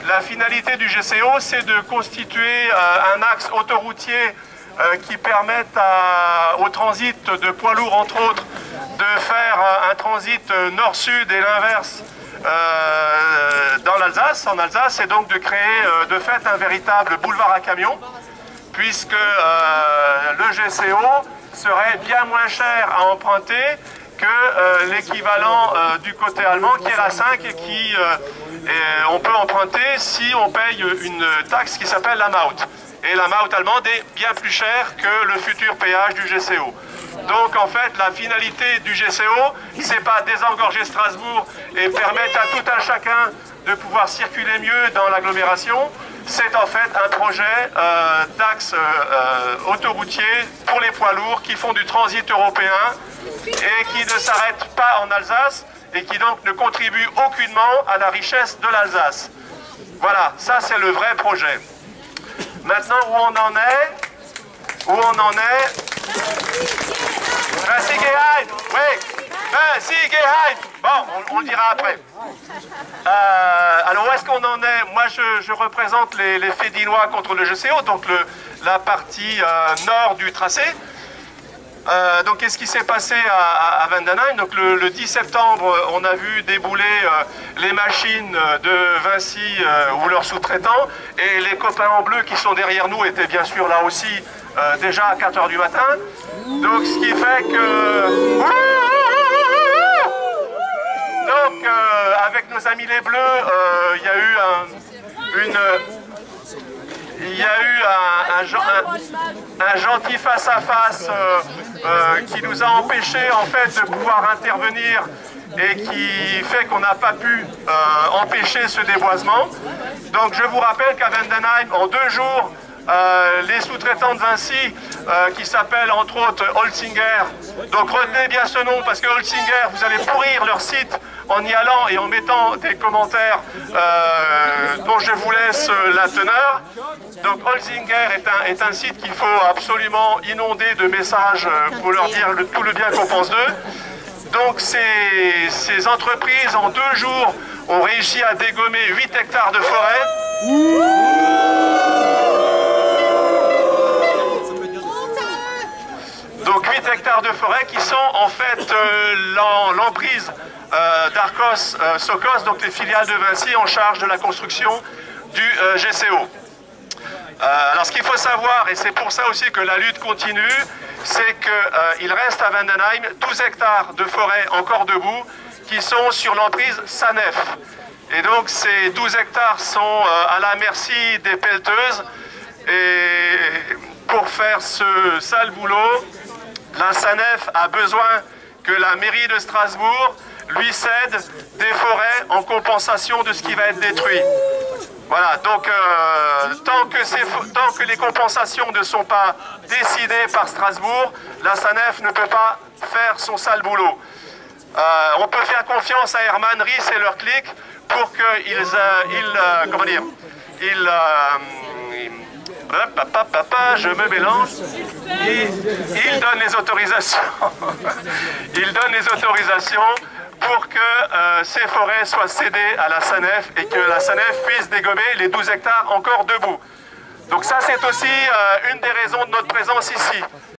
La finalité du GCO, c'est de constituer un axe autoroutier qui permette au transit de poids lourds, entre autres, de faire un transit nord-sud et l'inverse dans l'Alsace, en Alsace, et donc de créer de fait un véritable boulevard à camions, puisque le GCO serait bien moins cher à emprunter que l'équivalent du côté allemand qui est la 5 et qui on peut emprunter si on paye une taxe qui s'appelle la Maut. Et la Maut allemande est bien plus chère que le futur péage du GCO. Donc en fait la finalité du GCO, c'est pas désengorger Strasbourg et permettre à tout un chacun de pouvoir circuler mieux dans l'agglomération. C'est en fait un projet d'axe autoroutier pour les poids lourds qui font du transit européen et qui ne s'arrête pas en Alsace et qui donc ne contribue aucunement à la richesse de l'Alsace. Voilà, ça c'est le vrai projet. Maintenant où on en est, oui, bon, on le dira après. Alors où est-ce qu'on en est? Moi je représente les Fédinois contre le GCO, donc la partie nord du tracé. Donc qu'est-ce qui s'est passé à Vendenheim? Donc le 10 septembre, on a vu débouler les machines de Vinci ou leurs sous-traitants, et les copains en bleu qui sont derrière nous étaient bien sûr là aussi déjà à 4 h du matin. Donc ce qui fait que... Donc avec nos amis les bleus, il y a eu un gentil face-à-face qui nous a empêchés en fait de pouvoir intervenir et qui fait qu'on n'a pas pu empêcher ce déboisement. Donc je vous rappelle qu'à Vendenheim, en 2 jours, les sous-traitants de Vinci, qui s'appellent entre autres Holzinger, donc retenez bien ce nom parce que Holzinger, vous allez pourrir leur site en y allant et en mettant des commentaires dont je vous laisse la teneur. Donc Holzinger est un site qu'il faut absolument inonder de messages pour leur dire tout le bien qu'on pense d'eux. Donc ces entreprises en 2 jours ont réussi à dégommer 8 hectares de forêt. Donc 8 hectares de forêt qui sont en fait l'emprise d'Arcos Socos, donc les filiales de Vinci en charge de la construction du GCO. Alors ce qu'il faut savoir, et c'est pour ça aussi que la lutte continue, c'est qu'il reste à Vendenheim 12 hectares de forêt encore debout qui sont sur l'emprise SANEF. Et donc ces 12 hectares sont à la merci des pelleteuses, et pour faire ce sale boulot, la SANEF a besoin que la mairie de Strasbourg lui cède des forêts en compensation de ce qui va être détruit. Voilà, donc tant que les compensations ne sont pas décidées par Strasbourg, la SANEF ne peut pas faire son sale boulot. On peut faire confiance à Hermann Ries et leur clique pour qu'ils je me mélange. Il donne les autorisations. Il donne les autorisations pour que ces forêts soient cédées à la SANEF et que la SANEF puisse dégommer les 12 hectares encore debout. Donc ça, c'est aussi une des raisons de notre présence ici.